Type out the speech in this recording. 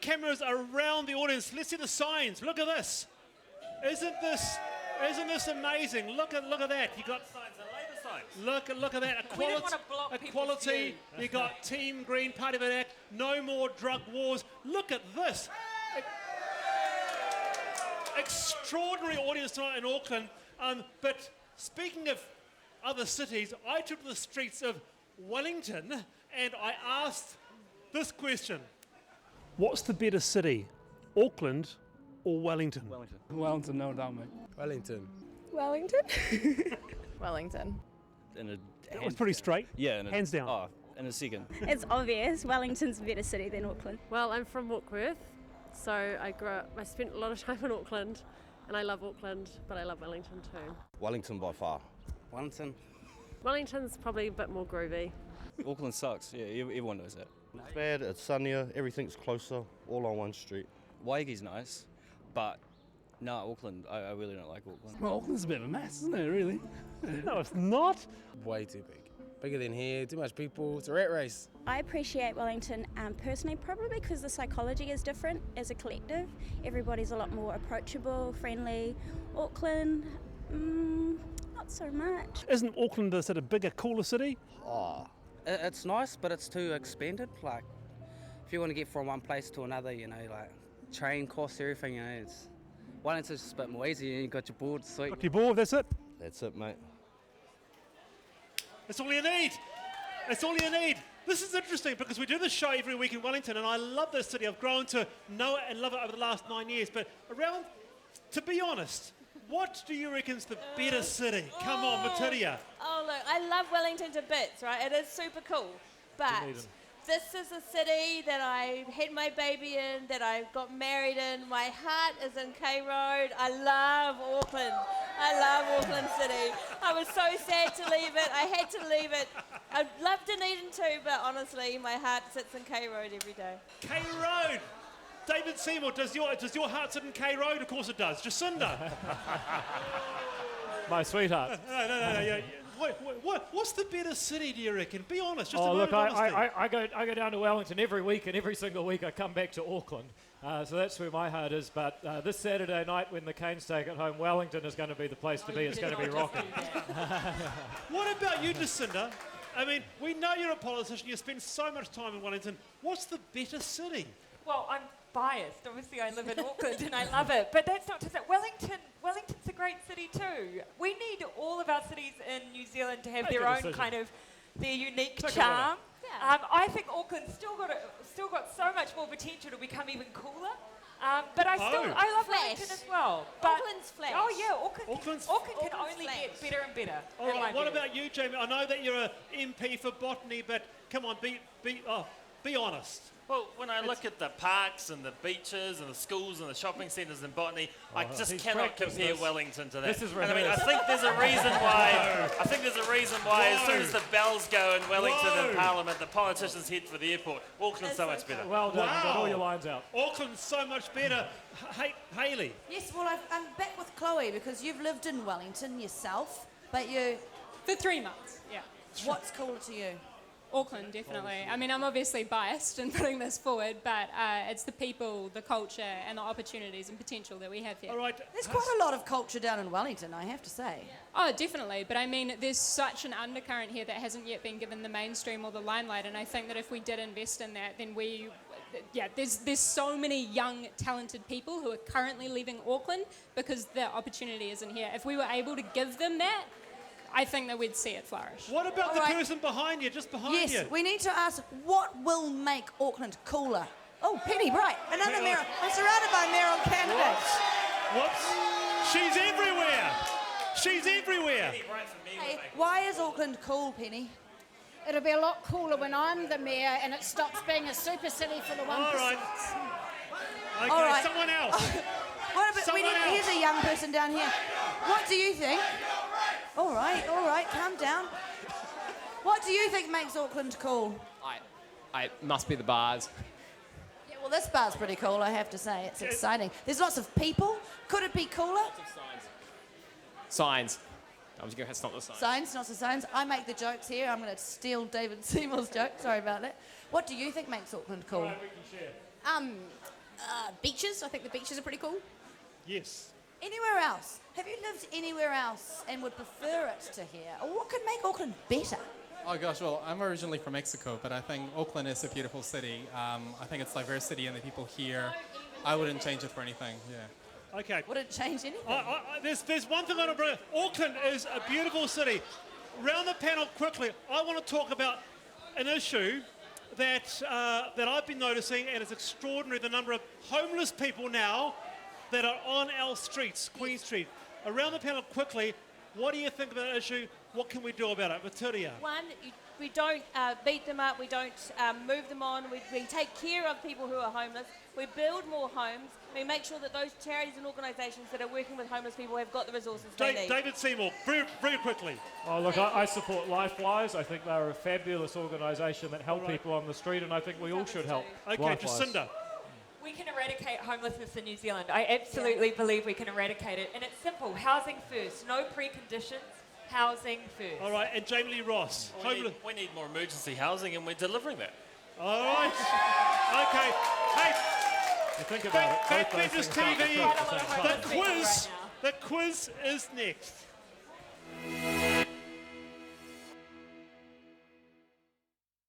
cameras around the audience. Let's see the signs. Look at this. Isn't this amazing? Look at that. You got signs, the Labour signs. look at that. We didn't want to block people's Equality. view. You got Team Green, Party of Act. No more drug wars. Look at this. Extraordinary audience tonight in Auckland. But speaking of other cities, I took to the streets of Wellington and I asked this question. What's the better city, Auckland or Wellington? Wellington, no doubt, mate. Wellington. Wellington? Wellington. That was pretty straight. Yeah. Hands down. Oh, in a second. It's obvious. Wellington's a better city than Auckland. Well, I'm from Warkworth, so I spent a lot of time in Auckland, and I love Auckland, but I love Wellington too. Wellington by far. Wellington. Wellington's probably a bit more groovy. Auckland sucks. Yeah, everyone knows that. It's bad, it's sunnier, everything's closer, all on one street. Waigi's nice, but no, Auckland, I really don't like Auckland. Well, Auckland's a bit of a mess, isn't it, really? No, it's not. Way too big. Bigger than here, too much people, it's a rat race. I appreciate Wellington personally, probably because the psychology is different as a collective. Everybody's a lot more approachable, friendly. Auckland, not so much. Isn't Auckland a sort of bigger, cooler city? Oh, it's nice, but it's too expanded. Like, if you want to get from one place to another, you know, like train costs, everything, you know, Wellington's just a bit more easy. You got your board, sweet. Got your board, that's it. That's it, mate. That's all you need. That's all you need. This is interesting because we do this show every week in Wellington and I love this city. I've grown to know it and love it over the last 9 years. But to be honest, what do you reckon's the better city? Come on, Matiria. Oh, look, I love Wellington to bits, right? It is super cool. But this is a city that I had my baby in, that I got married in. My heart is in K Road. I love Auckland. I love Auckland City. I was so sad to leave it. I had to leave it. I'd love Dunedin too, but honestly, my heart sits in K Road every day. K Road. David Seymour, does your heart sit in K Road? Of course it does. Jacinda. My sweetheart. No. Yeah. What's the better city, do you reckon? Be honest. Just look, I go down to Wellington every week, and every single week I come back to Auckland. So that's where my heart is. But this Saturday night, when the Canes take it home, Wellington is going to be the place to be. It's going to be rocking. What about you, Jacinda? I mean, we know you're a politician. You spend so much time in Wellington. What's the better city? Well, I'm biased. Obviously, I live in Auckland and I love it. But that's not to say Wellington's a great city too. We need all of our cities in New Zealand to have their own kind of their unique charm. Yeah. I think Auckland's still got so much more potential to become even cooler. But I love Wellington as well. But Auckland's flash. Oh yeah, Auckland can only get better and better. All right. What about you, Jamie? I know that you're a MP for botany, but come on, be honest. Well, when I look at the parks and the beaches and the schools and the shopping centres and botany, I just cannot compare Wellington to that. This is and I mean, I think there's a reason why. As soon as the bells go in Wellington and Parliament, the politicians head for the airport. Auckland's so much better. Well done. You got all your lines out. Auckland's so much better. Hayley. Yes, well, I'm back with Chloe because you've lived in Wellington yourself, but you... For 3 months, yeah. What's cooler to you? Auckland, definitely. I mean, I'm obviously biased in putting this forward, but it's the people, the culture, and the opportunities and potential that we have here. All right. There's quite a lot of culture down in Wellington, I have to say. Oh, definitely. But I mean, there's such an undercurrent here that hasn't yet been given the mainstream or the limelight, and I think that if we did invest in that, then there's so many young, talented people who are currently leaving Auckland because the opportunity isn't here. If we were able to give them that, I think that we'd see it flourish. What about the person behind you, just behind you? Yes, we need to ask, what will make Auckland cooler? Oh, Penny, right. Another Meryl. I'm surrounded by Meryl candidates. Whoops. She's everywhere. She's everywhere. Hey, why is Auckland cool, Penny? It'll be a lot cooler when I'm the mayor and it stops being a super city for the 1%. All right. Okay, All right. someone else. Here's a young person down here. What do you think? All right, calm down. What do you think makes Auckland cool? I must be the bars. Yeah, well, this bar's pretty cool, I have to say. It's exciting. There's lots of people. Could it be cooler? Lots of signs. I was going to stop the signs. Signs, not the signs. I make the jokes here. I'm going to steal David Seymour's joke. Sorry about that. What do you think makes Auckland cool? All right, we can share. Beaches. I think the beaches are pretty cool. Yes. Anywhere else? Have you lived anywhere else and would prefer it to here? Or what could make Auckland better? Oh gosh, well, I'm originally from Mexico, but I think Auckland is a beautiful city. I think its diversity and the people here, I wouldn't change it for anything, yeah. Okay. Wouldn't change anything. There's one thing I want to bring. Auckland is a beautiful city. Round the panel quickly, I want to talk about an issue that I've been noticing, and it's extraordinary, the number of homeless people now that are on our streets, Queen Street. Around the panel quickly, what do you think of that issue? What can we do about it? Vituria. One, we don't beat them up, we don't move them on, we take care of people who are homeless, we build more homes, we make sure that those charities and organisations that are working with homeless people have got the resources they need. David Seymour, very, very quickly. Oh, look, I support LifeWise. I think they're a fabulous organisation that help people on the street, and I think we all should help. Okay, LifeWise. Jacinda. We can eradicate homelessness in New Zealand. I absolutely believe we can eradicate it. And it's simple. Housing first. No preconditions. Housing first. All right, and Jamie Lee Ross. We need more emergency housing, and we're delivering that. All right. Okay. Hey, you think about it. Backbenchers TV. The quiz is next.